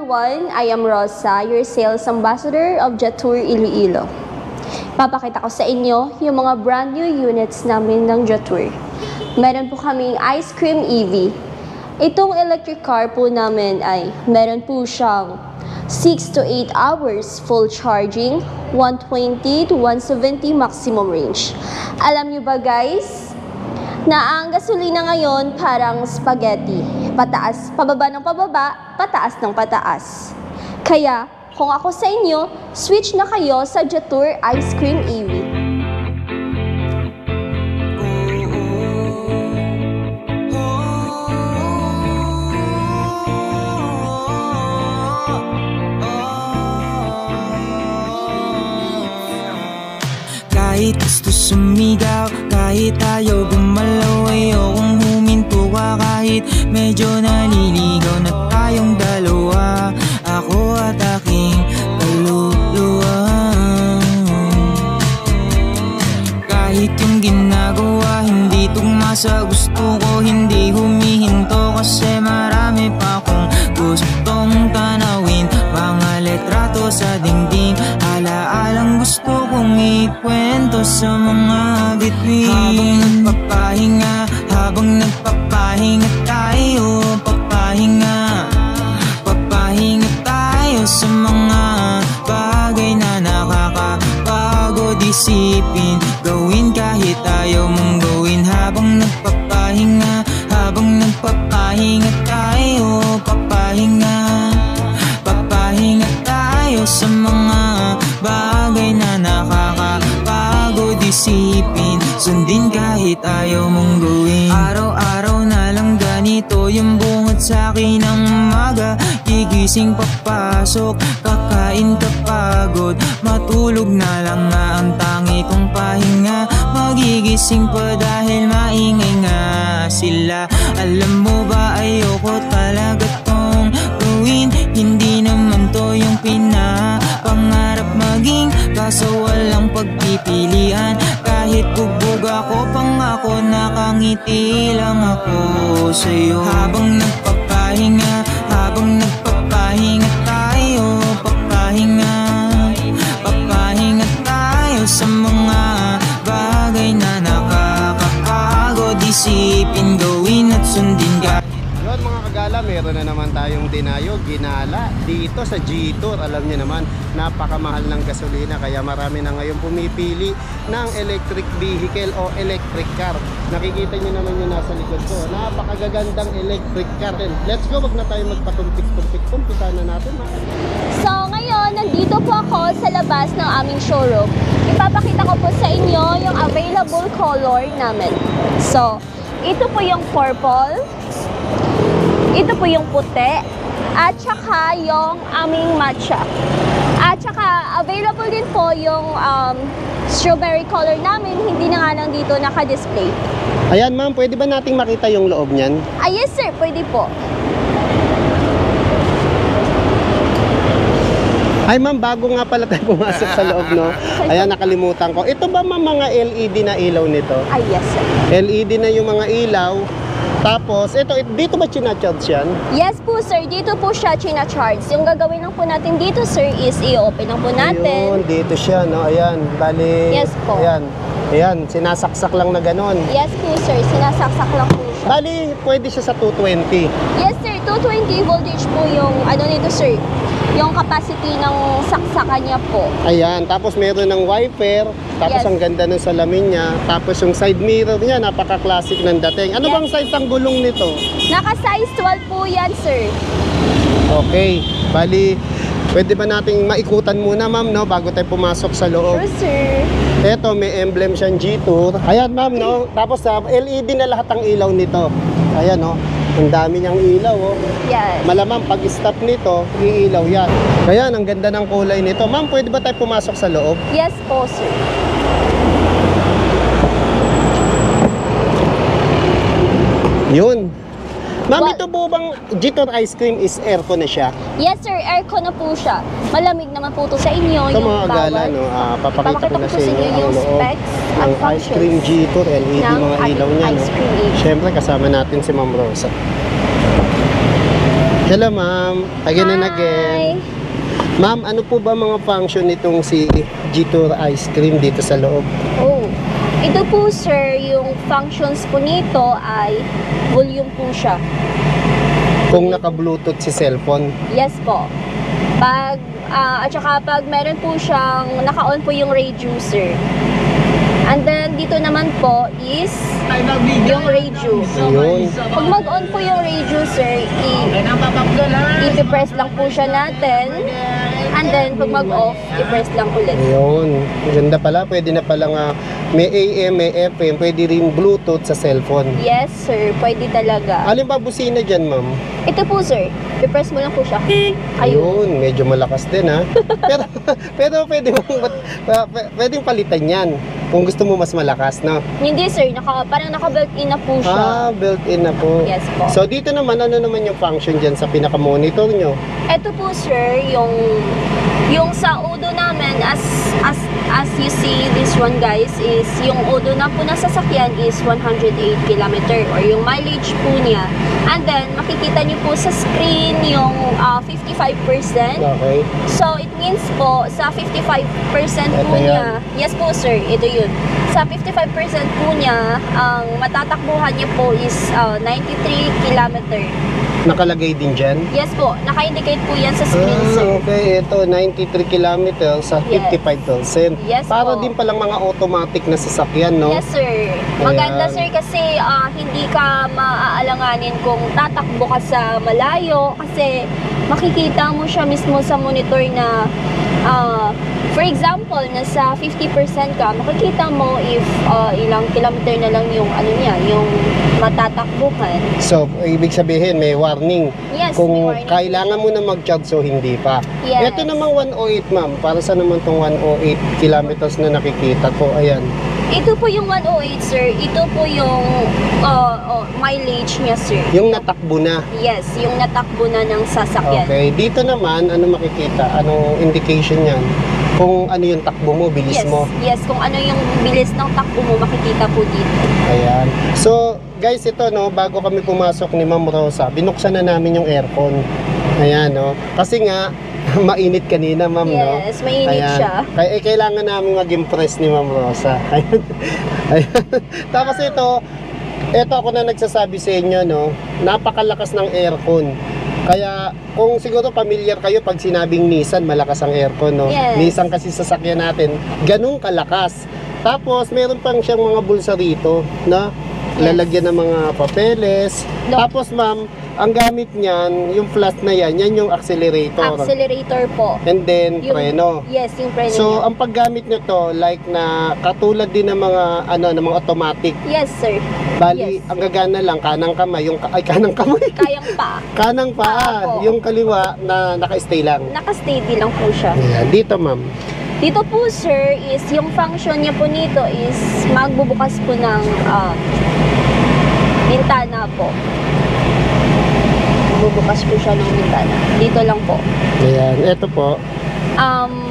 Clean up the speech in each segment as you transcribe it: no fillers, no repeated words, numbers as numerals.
everyone, I am Rosa, your sales ambassador of Jetour Iloilo. Papakita ko sa inyo yung mga brand new units namin ng Jetour. Meron po kaming Ice Cream EV. Itong electric car po namin ay meron po siyang 6 to 8 hours full charging, 120 to 170 maximum range. Alam nyo ba guys, na ang gasolina ngayon parang spaghetti. Pataas, pababa ng pababa, pataas ng pataas. Kaya, kung ako sa inyo, switch na kayo sa Jetour Ice Cream EV. Kahit gusto sumigaw, kahit ayaw gumalaw, ayokong huminto ka kahit medyo naliligaw na tayong dalawa, ako at aking kaluluwa. Kahit yung ginagawa hindi tugma sa gusto ko, hindi humihinto kasi marami pa akong gustong tanawin. Mga letrato sa dingding, alaalang gusto kong ikwento sa mga bituin. Habang nagpapahinga tayo, papahinga tayo sa mga bagay na nakakapagod isipin, gawin kahit ayaw mong gawin. Habang nagpapahinga tayo, papahinga tayo sa mga bagay na nakakapagod isipin, sundin kahit ayaw mong gawin. Araw-araw na lang ganito yung bungot sa'kin ng umaga. Gigising papasok, kakain kapagod, matulog na lang nga ang tangi kong pahinga. Magigising pa dahil maingay nga sila. Alam mo ba ayoko talaga tong gawin, hindi naman to yung pinapangarap maging, kaso walang pagpipilian. Kahit bugbog ako, pangako nakangiti lang ako sa'yo. Habang nagpapahinga tayo, papahinga tayo sa mga bagay na nakakapagod isipin, gawin at sundin ka. Yun mga kagala, meron na naman tayong dinayo, ginala dito sa Jetour. Alam niyo naman, napakamahal ng gasolina, kaya marami na ngayon pumipili ng electric vehicle o electric car. Nakikita niyo naman yung nasa likod ko, napakagagandang electric car. Let's go, wag na tayo magpatumpik-tumpik, umpisa na natin. So ngayon, nandito po ako sa labas ng aming showroom. Ipapakita ko po sa inyo yung available color namin. So, ito po yung purple, ito po yung puti, at saka yung aming matcha. At saka available din po yung strawberry color namin, hindi na nga lang dito naka-display. Ayan ma'am, pwede ba nating makita yung loob niyan? Yes sir, pwede po. Ay ma'am, bago nga pala tayo pumasok sa loob, no? Ayan, nakalimutan ko. Ito ba ma'am mga LED na ilaw nito? Yes sir. LED na yung mga ilaw. Tapos, dito ba china-charge yan? Yes po sir, dito po siya china-charge. Yung gagawin lang po natin dito sir is i-open lang po natin. Ayun, dito siya, no? Ayan, bali. Yes po. Ayan, sinasaksak lang na ganon. Yes po sir, sinasaksak lang po siya. Bali, pwede siya sa 220. Yes sir, 220 voltage po yung nito sir. Yung capacity ng saksakan niya po. Ayan, tapos meron ng wiper. Tapos ang ganda ng salamin niya. Tapos yung side mirror niya, napaka-classic ng dating. Ano bang size ang gulong nito? Naka-size 12 po yan sir. Okay, bali, pwede ba nating maikutan muna ma'am, no? Bago tayo pumasok sa loob. Sure sir. Ito, may emblem siyang Jetour. Ayan ma'am, no? Tapos LED na lahat ang ilaw nito. Ayan, no? Ang dami niyang ilaw, oh. Yes. Malamang pag-stop nito, iilaw yan. Kaya ang ganda ng kulay nito. Ma'am, pwede ba tayo pumasok sa loob? Yes po, sir. Yun. Ma'am, ito po bang Jetour ice cream is aircon na siya? Yes sir, aircon na po siya. Malamig naman po ito sa inyo. Ito yung mga agala, no? Papakita ko na sa inyo yung specs at ang ice cream Jetour, LED mga ilaw niya. Ice cream. Siyempre kasama natin si Ma'am Rosa. Hello, ma'am. Again and again. Ma'am, ano po ba mga function nitong si G-Tour Ice Cream dito sa loob? Oh, ito po sir, yung functions po nito ay volume po siya. Kung naka-Bluetooth si cellphone. Yes po. At saka pag meron po siyang naka-on po yung reducer. And then dito naman po is yung radio. Ayun. Pag mag-on po yung reducer, i-press lang po siya natin. And then pag mag-off, i-press lang ulit. Ayun. Ganda pala. Pwede na pala nga may AM, may FM. Pwede rin Bluetooth sa cellphone. Yes sir, pwede talaga. Alin ba busina dyan, ma'am? Ito po sir, i-press mo lang po siya. Ayun. Ayun, medyo malakas din ha. pero pwedeng palitan yan. Kung gusto mo mas malakas, no? Hindi sir, parang naka-built-in na po siya. Built-in na po. Yes po. So dito naman, ano naman yung function dyan sa pinaka-monitor nyo? Ito po sir, yung sa Odo namin, as you see this one guys, is yung Odo na po na sasakyan is 108 km or yung mileage po niya. And then, makikita niyo po sa screen yung 55%. Okay. So, it means po, sa 55% po Ito niya, yes po sir, ito yun. Sa 55% po niya, ang matatakbuhan niya po is 93 km. Nakalagay din dyan? Yes po, naka-indicate po yan sa screen sir. Okay, ito 93 kilometers sa Yes. 55%. Yes Para po. din palang mga automatic na sasakyan, no? Yes sir. Maganda Ayan. sir kasi hindi ka maaalanganin kung tatakbo ka sa malayo kasi makikita mo siya mismo sa monitor na for example, nasa 50% ka, makikita mo if ilang kilometer na lang yung yung matatakbuhan. So, ibig sabihin may warning. Yes, Kung may warning. kailangan mo na mag-charge, so hindi pa. Yes. Ito namang 108, ma'am. Para sa naman tong 108 kilometers na nakikita ko? Ayan. Ito po yung 108 sir, ito po yung mileage niya sir. Yung natakbo na. Yes, yung natakbo na ng sasakyan. Okay. Dito naman, ano makikita? Anong indication yan? Kung ano yung takbo mo, bilis Yes, mo. yes, kung ano yung bilis ng takbo mo, makikita po dito. Ayan. So, guys, ito, no, bago kami pumasok ni Ma'am Rosa, binuksan na namin yung aircon. Ayan, no. Kasi nga, mainit kanina, ma'am, no? Yes, mainit siya. Kaya kailangan namin mag-impress ni Ma'am Rosa. Ayan. Ayan. Tapos ito ako na nagsasabi sa inyo, no, napakalakas ng aircon. Kaya kung siguro familiar kayo pag sinabing Nissan, malakas ang aircon, no? Yes. Nissan kasi sasakyan natin, ganun kalakas. Tapos meron pang siyang mga bulsa rito, na Yes. lalagyan ng mga papeles. No. Tapos ma'am, ang gamit niyan, yung flat na yan yung accelerator. Accelerator po. And then preno. Yes, yung preno So, niya. ang paggamit nyo to, like na katulad din ng mga ng mga automatic. Yes, sir. Bali, Yes. ang gagana lang kanang kamay, kanang kamay. Kayang pa. Kanang paa, Opo. yung kaliwa na naka-stay lang. Naka-steady lang po siya. Ayan, dito ma'am. Dito po, sir, is yung function niya po nito is magbubukas po ng bintana po. Bubukas po siya ng bintana. Dito lang po. Ayan, eto po.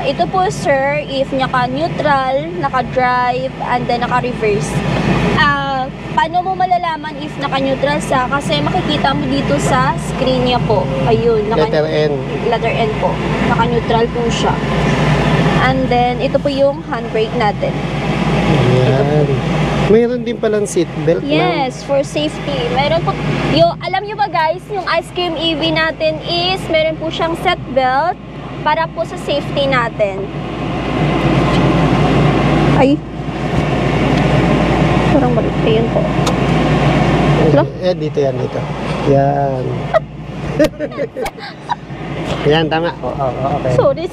Ito po, sir, if naka-neutral, naka-drive, and then naka-reverse. Paano mo malalaman if naka-neutral sa? Kasi makikita mo dito sa screen niya po. Ayun. Letter N. Letter N po. Naka-neutral po siya. And then, ito po yung handbrake natin. Ayan. Mayroon din palang seatbelt, ma'am. Yes, for safety. Meron po, alam nyo ba guys, yung ice cream EV natin is, meron po siyang seat belt para po sa safety natin. Ay. Parang balik. Ayun po. Hello? Dito yan, dito. Yan. Yan, tama. Okay. Sorry.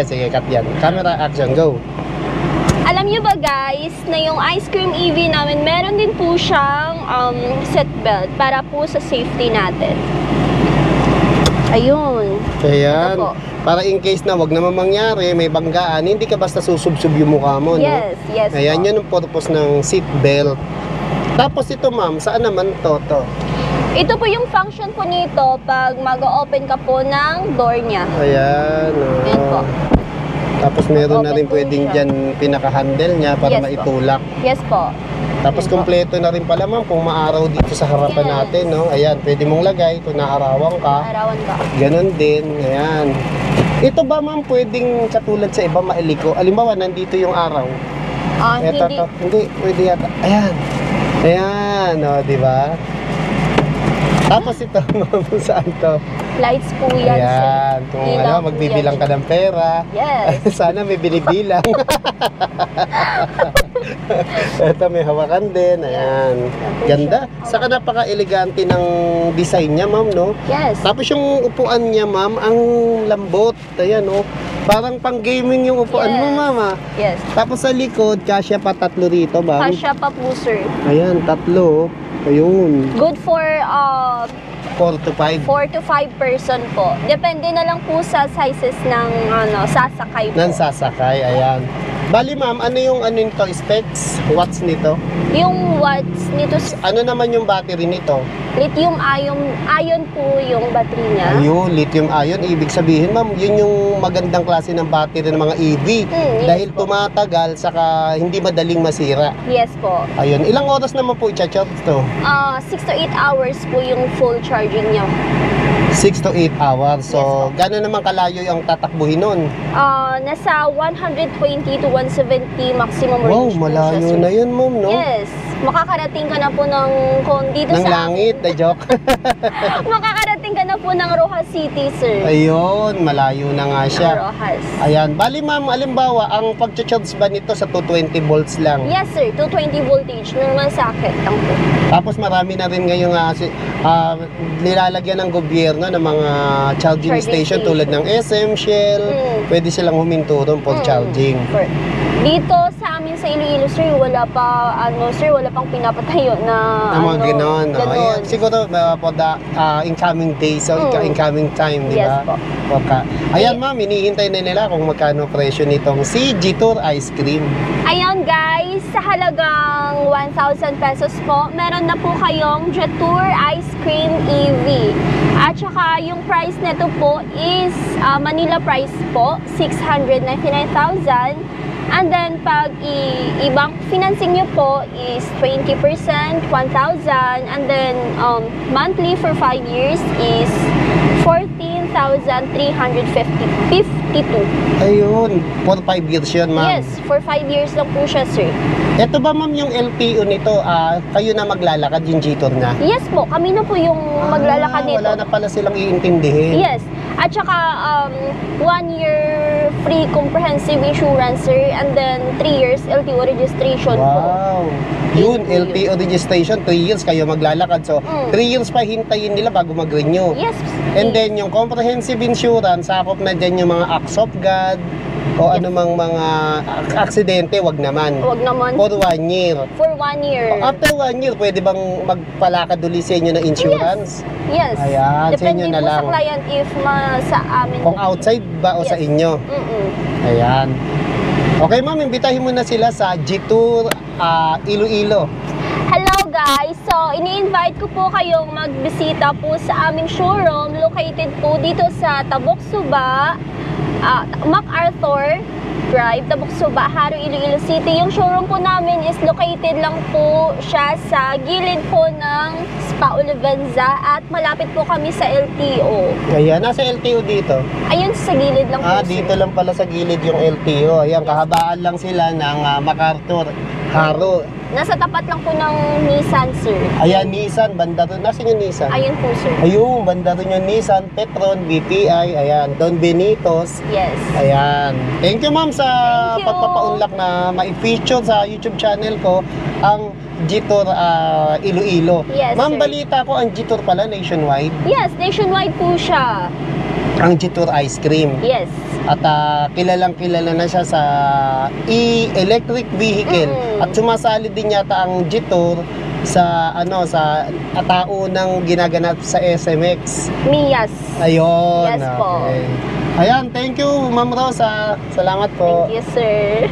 Sige, cut yan. Camera action, go. Alam nyo ba guys, na yung ice cream EV namin, meron din po siyang seat belt para po sa safety natin. Ayun. Ayan. Ito po. Para in case na wag naman mangyari, may banggaan, hindi ka basta susubsub yung mukha mo, no? Yes, yes Ayan, po. yun ang purpose ng seat belt. Tapos ito, ma'am, saan naman to? Ito po yung function po nito pag mag-open ka po ng door niya. Ayan. Ayan po. Tapos meron na Open rin po pwedeng siya. dyan pinaka-handle niya para Yes po. maitulak. Yes po. Tapos Yes po. kumpleto na rin pala ma'am kung maaraw dito sa harapan Yes. natin, no? Ayan, pwede mong lagay kung naarawan ka. Arawan ka. Ganon din, ayan. Ito ba ma'am pwedeng katulad sa iba mailiko? Alimbawa, nandito yung araw. Eto, Hindi. hindi, pwede yata. Ayan. Ayan, o, di ba? Tapos ito, ma'am, saan to? Lights po yan, sir. Ayan, kung Ilaw po magbibilang yan. ka ng pera. Yes. Sana may binibilang. Ito may hawakan din. Ayan. Ganda. Saka napaka-elegante ng design niya, ma'am, no? Yes. Tapos yung upuan niya, ma'am, ang lambot. Ayan, no? Parang pang-gaming yung upuan mo, Yes. ma'am, ah. Yes. Tapos sa likod, kasya pa tatlo rito, ma'am. Kasya pa po, sir. Ayan, tatlo. Ayun. Good for 4 to 5. 4 to 5 person po. Depende na lang po sa sizes ng sasakay po. Nang sasakay, ayan. Bali, ma'am, ano nito, specs? Watts nito? Yung watts nito, Ano naman yung battery nito? lithium ion po yung battery niya. Ayun, lithium ion. Ibig sabihin, ma'am, yun yung magandang klase ng battery ng mga EV. Yes Dahil po. tumatagal, saka hindi madaling masira. Yes po. Ayun, ilang oras naman po i-charge to? 6 to 8 hours po yung full charging niya. 6 to 8 hours. So, Yes po. gano'n naman kalayo yung tatakbuhin nun? Nasa 120 to 170 maximum Wow, range po siya, malayo sir. na yun, ma'am, no? Yes. Makakarating ka na po ng dito Ng sa langit, na joke. Makakarating ka na po ng Rojas City, sir. Ayun, malayo na nga siya. Ng Rojas. Ayan, bali ma'am, alimbawa, ang pag-charge ba nito sa 220 volts lang? Yes, sir. 220 voltage. Normal socket lang po. Tapos marami na rin ngayon nilalagyan ng gobyerno ng mga charging Charging station station. tulad ng SM, Shell. Mm. Pwede silang huminto doon for Mm. charging. Dito sa amin sa Iloilo, sir, wala pang pinapatayo na Ang mga ganon. No? ganon. Ayan, siguro for the incoming days o Mm. incoming time, di Yes ba? po. Okay. Ayan ma'am, hinihintay na nila kung magkano presyo nitong si G-Tour Ice Cream. Ayun guys, sa halagang 1,000 pesos po, meron na po kayong Jetour Ice Cream EV. At saka yung price nito po is Manila price po, 699,000. And then pag ibang financing nyo po is 20%, 1,000. And then monthly for 5 years is 14,352. Ayun, for 5 years yun ma'am. Yes, for 5 years lang po siya, sir. Ito ba ma'am yung LTO nito, kayo na maglalakad yung G-Tour na? Yes po, kami na po yung maglalakad nito. Wala na pala silang iintindihin. Yes. At saka 1 year free comprehensive insurance, sir, and then 3 years LTO registration po. Wow. Yun, Yun po LTO registration, 3 years kayo maglalakad. So, Mm. 3 years pa hintayin nila bago mag-renew. Yes. And then, yung comprehensive insurance, sakop na dyan yung mga acts of God, o Yes. anumang mga aksidente, wag naman. Wag naman. For 1 year. For 1 year. After 1 year, pwede bang magpalakad ulit sa inyo ng insurance? Yes. Ayan, sa Depende inyo na po lang. sa client if sa amin. Kung outside ba o sa Yes. inyo? Mm-mm. Ayan. Okay ma'am, imbitahin mo na sila sa G-Tour Iloilo. Hello guys! So, ini-invite ko po kayong magbisita po sa aming showroom located po dito sa Tabok Suba, MacArthur Drive, Tabok Suba, Haro, Iloilo City. Yung showroom po namin is located lang po siya sa gilid po ng Spa Olivenza at malapit po kami sa LTO. Ayan, nasa LTO dito. Ayun, sa gilid lang po. Dito lang pala sa gilid yung LTO. Ayan, kahabaan lang sila ng MacArthur, Haro. Nasa tapat lang po ng Nissan, sir. Ayan, Nissan, banda ron. Nasaan yung Nissan? Ayun po, sir. Ayun, banda ron yung Nissan, Petron, BPI, ayan, Don Benitos. Yes. Ayan. Thank you ma'am sa Thank you. pagpapaunlak na ma-feature sa YouTube channel ko ang G-Tour Iloilo. Yes, Ma'am, sir. balita ko ang G-Tour pala nationwide. Yes, nationwide po siya. Ang G-Tour Ice Cream. Yes. At kilalang kilala na siya sa electric vehicle. Mm-mm. At sumasali din yata ang G-Tour sa sa taunang ginaganap sa SMX. Mias. Ayun. Yes po. Okay. Ayan, thank you Ma'am Rosa. Salamat po. Thank you, sir.